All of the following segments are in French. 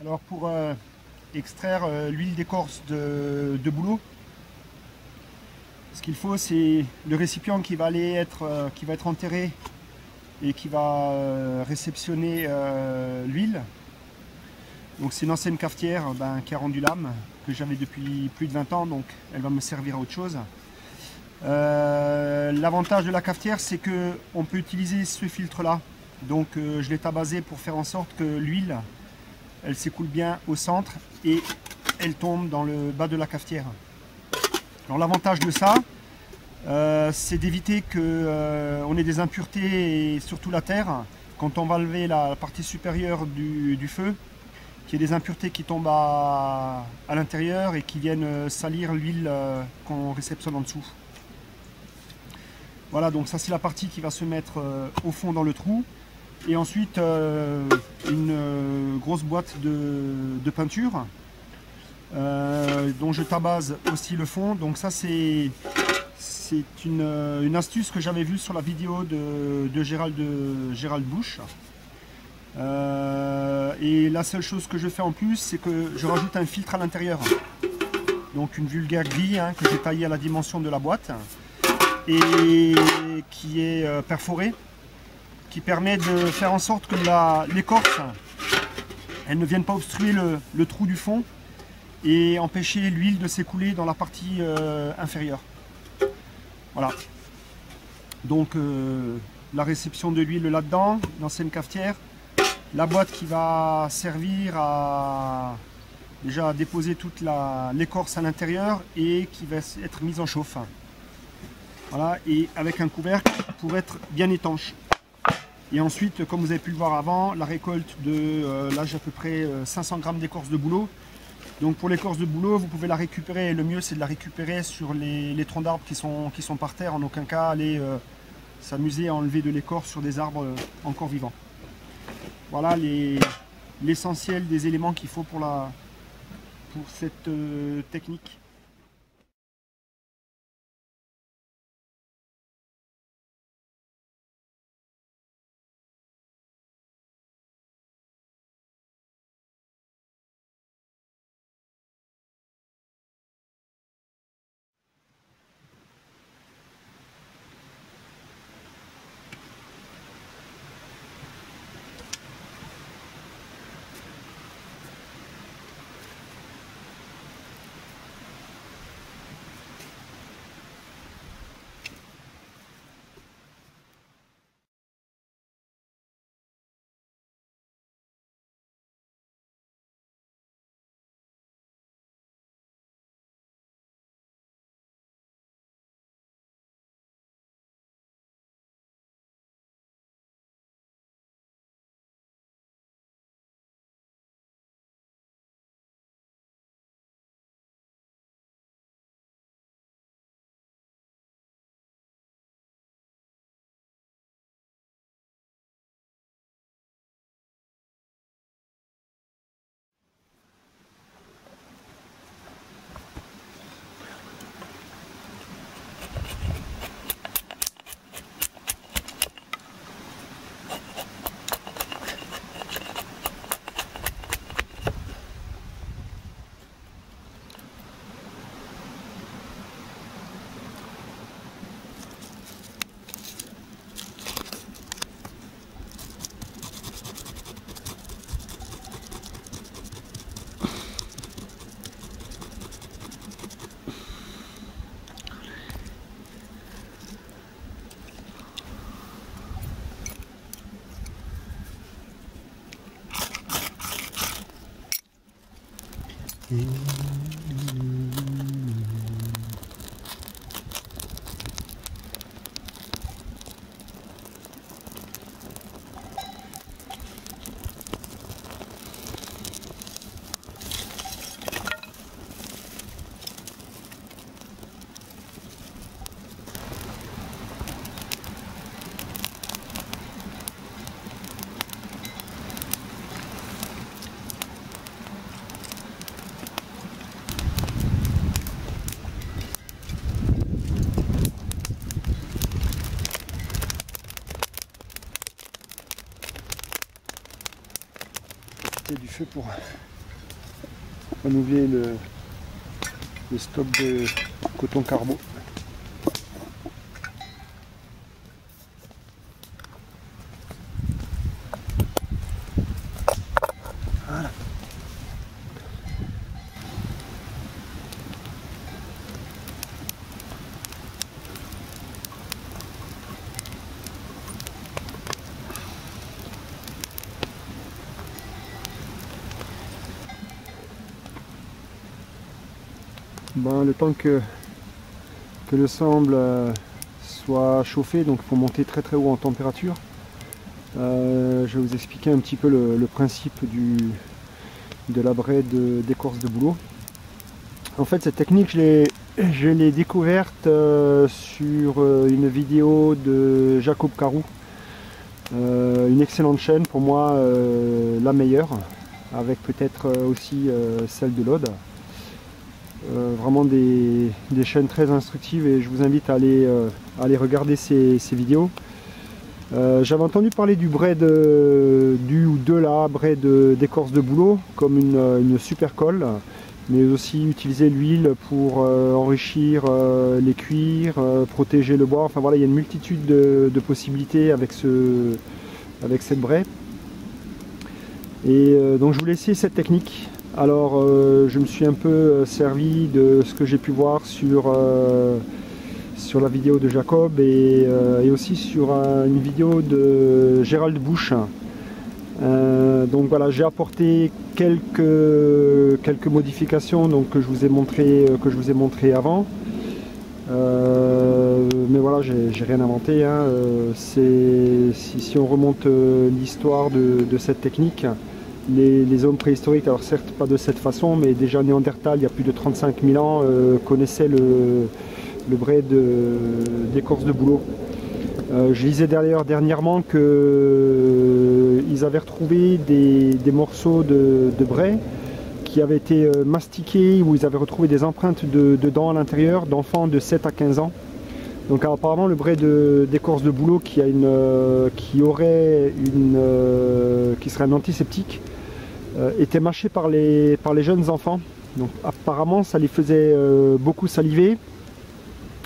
Alors pour extraire l'huile d'écorce de bouleau, ce qu'il faut c'est le récipient qui va être enterré et qui va réceptionner l'huile. Donc c'est une ancienne cafetière qui a rendu l'âme, que j'avais depuis plus de 20 ans, donc elle va me servir à autre chose. L'avantage de la cafetière, c'est qu'on peut utiliser ce filtre là. Donc je l'ai tabassé pour faire en sorte que l'huile elle s'écoule bien au centre et elle tombe dans le bas de la cafetière. Alors l'avantage de ça, c'est d'éviter qu'on ait des impuretés, et surtout la terre, quand on va lever la partie supérieure du feu, qu'il y ait des impuretés qui tombent à l'intérieur et qui viennent salir l'huile qu'on réceptionne en dessous. Voilà, donc ça c'est la partie qui va se mettre au fond dans le trou. Et ensuite une grosse boîte de peinture dont je tabasse aussi le fond. Donc ça c'est une astuce que j'avais vue sur la vidéo de Gérald Bush. Et la seule chose que je fais en plus, c'est que je rajoute un filtre à l'intérieur. Donc une vulgaire grille que j'ai taillée à la dimension de la boîte et qui est perforée, qui permet de faire en sorte que l'écorce elle ne vienne pas obstruer le trou du fond et empêcher l'huile de s'écouler dans la partie inférieure. Voilà. Donc la réception de l'huile là-dedans, l'ancienne cafetière, la boîte qui va servir à déjà déposer toute l'écorce à l'intérieur et qui va être mise en chauffe. Voilà, et avec un couvercle pour être bien étanche. Et ensuite, comme vous avez pu le voir avant, la récolte de, là j'ai à peu près 500 g d'écorce de bouleau. Donc pour l'écorce de bouleau, vous pouvez la récupérer, le mieux c'est de la récupérer sur les troncs d'arbres qui sont par terre, en aucun cas aller s'amuser à enlever de l'écorce sur des arbres encore vivants. Voilà l'essentiel des éléments qu'il faut pour cette technique. Du feu pour renouveler le stock de coton carbo. Voilà. Le temps que le sable soit chauffé, donc il faut monter très très haut en température. Je vais vous expliquer un petit peu le principe de la braie d'écorce de bouleau. En fait, cette technique, je l'ai découverte sur une vidéo de Jacob Carou, une excellente chaîne, pour moi la meilleure, avec peut-être aussi celle de l'Aude. Vraiment des chaînes très instructives, et je vous invite à aller regarder ces vidéos. J'avais entendu parler du braie de la braie d'écorce de bouleau comme une super colle, mais aussi utiliser l'huile pour enrichir les cuirs, protéger le bois. Enfin voilà, il y a une multitude de possibilités avec cette braie. Et donc je voulais essayer cette technique. Alors je me suis un peu servi de ce que j'ai pu voir sur la vidéo de Jacob, et aussi sur une vidéo de Gérald Bush. Donc voilà, j'ai apporté quelques modifications, donc, que je vous ai montré avant. Mais voilà, j'ai rien inventé, hein. Si on remonte l'histoire de cette technique, les hommes préhistoriques, alors certes pas de cette façon, mais déjà Néandertal, il y a plus de 35 000 ans, connaissaient le braie d'écorce de bouleau. Je lisais d'ailleurs dernièrement qu'ils avaient retrouvé des morceaux de braie qui avaient été mastiqués, où ils avaient retrouvé des empreintes de dents à l'intérieur d'enfants de 7 à 15 ans. Donc alors, apparemment le braie d'écorce de bouleau qui serait un antiseptique était mâché par les jeunes enfants. Donc apparemment ça les faisait beaucoup saliver.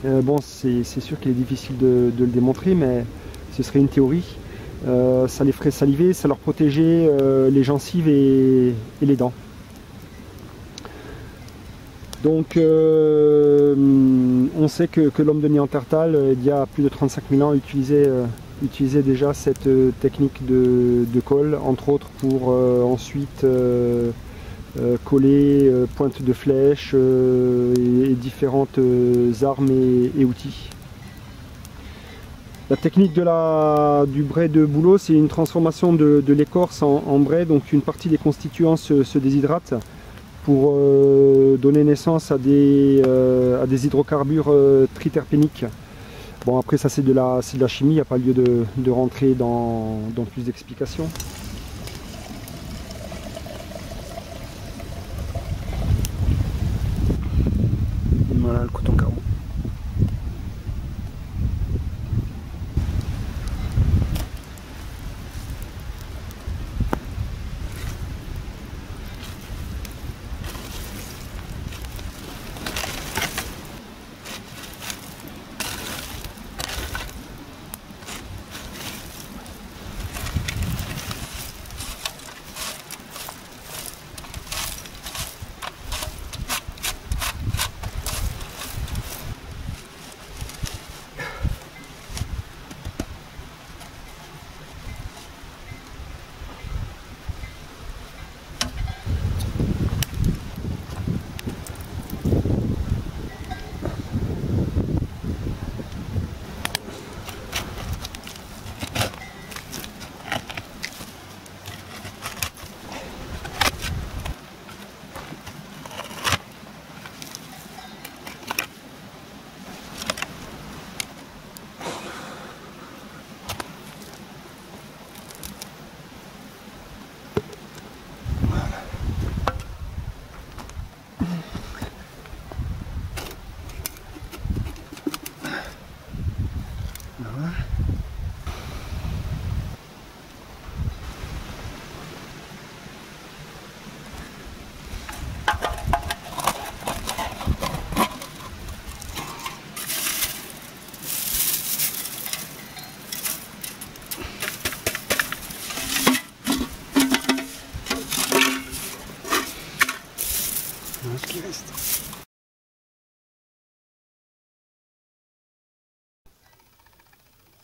Bon, c'est sûr qu'il est difficile de le démontrer, mais ce serait une théorie. Ça les ferait saliver, ça leur protégeait les gencives et les dents. Donc on sait que l'homme de Néandertal, il y a plus de 35 000 ans, utilisait déjà cette technique de colle, entre autres pour ensuite coller pointe de flèche et différentes armes et outils. La technique du braie de bouleau, c'est une transformation de l'écorce en braie, donc une partie des constituants se déshydrate pour donner naissance à des hydrocarbures triterpéniques. Bon, après ça c'est de la chimie, il n'y a pas lieu de rentrer dans plus d'explications. Voilà le coton carbo.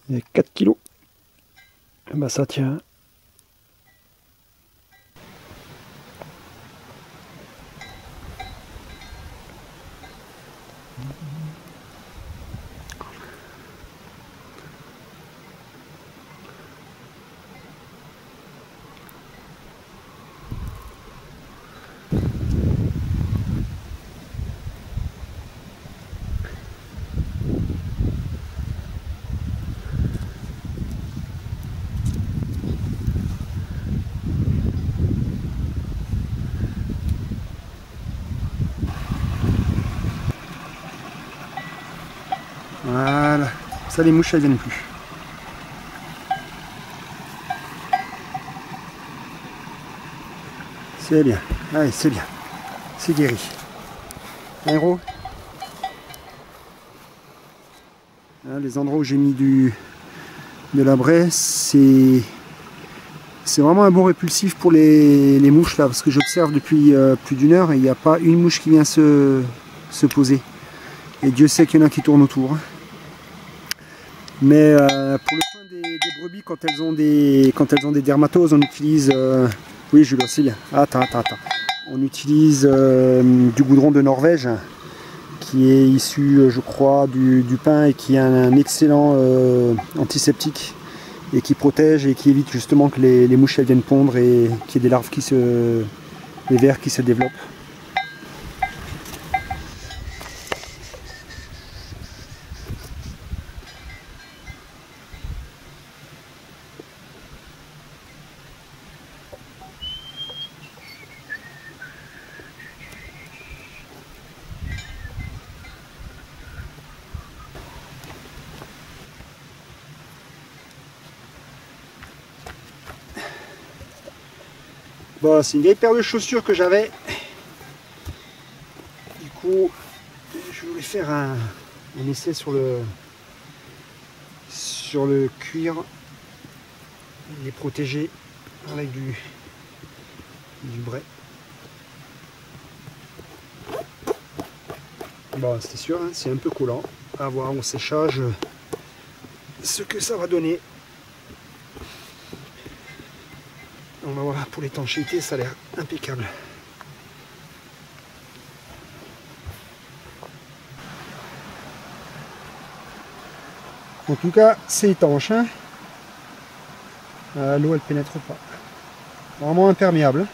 Et 4 kilos. Bah ça tient. Voilà, ça les mouches elles viennent plus. C'est bien, allez c'est bien, c'est guéri. Un gros. Les endroits où j'ai mis de la braise, c'est vraiment un bon répulsif pour les mouches là, parce que j'observe depuis plus d'une heure et il n'y a pas une mouche qui vient se poser. Et Dieu sait qu'il y en a qui tournent autour. Mais pour le soin des brebis, quand elles ont des dermatoses, on utilise... oui, Julien, c'est bien. Attends. On utilise du goudron de Norvège, qui est issu, je crois, du pin et qui est un excellent antiseptique et qui protège et qui évite justement que les mouches elles viennent pondre et qu'il y ait des larves les vers qui se développent. Bon, c'est une vieille paire de chaussures que j'avais. Du coup, je voulais faire un essai sur le cuir, les protéger avec du brai. Bon, c'était sûr, hein, c'est un peu collant. À voir au séchage ce que ça va donner. On va voir, pour l'étanchéité, ça a l'air impeccable. En tout cas, c'est étanche. Hein. L'eau, elle pénètre pas. Vraiment imperméable.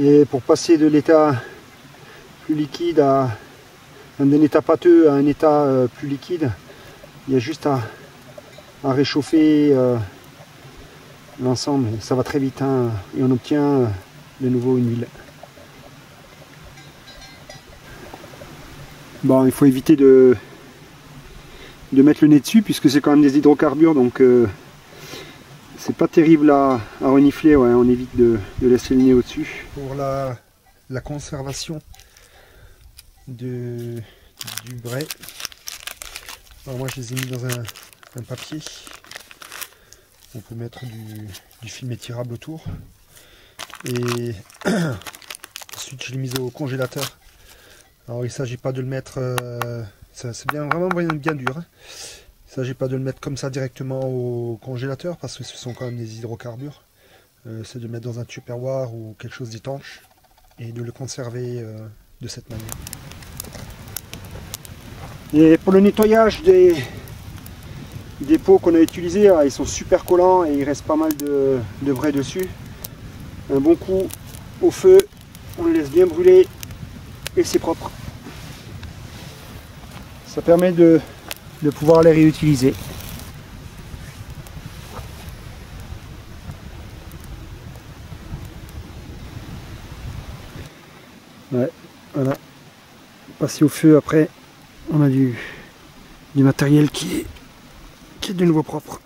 Et pour passer de l'état plus liquide d'un état pâteux à un état plus liquide, il y a juste à réchauffer l'ensemble. Ça va très vite hein, et on obtient de nouveau une huile. Bon, il faut éviter de mettre le nez dessus puisque c'est quand même des hydrocarbures, donc c'est pas terrible à renifler, ouais, on évite de laisser le nez au-dessus. Pour la conservation du brai, alors moi je les ai mis dans un papier. On peut mettre du film étirable autour. Et ensuite je l'ai mis au congélateur. Alors il ne s'agit pas de le mettre, c'est vraiment bien dur. Hein. Il ne s'agit pas de le mettre comme ça directement au congélateur parce que ce sont quand même des hydrocarbures. C'est de le mettre dans un tupperware ou quelque chose d'étanche et de le conserver de cette manière. Et pour le nettoyage des pots qu'on a utilisés, ils sont super collants et il reste pas mal de brais dessus. Un bon coup au feu, on le laisse bien brûler et c'est propre. Ça permet de pouvoir les réutiliser. Ouais, voilà. Passer au feu après, on a du matériel qui est de nouveau propre.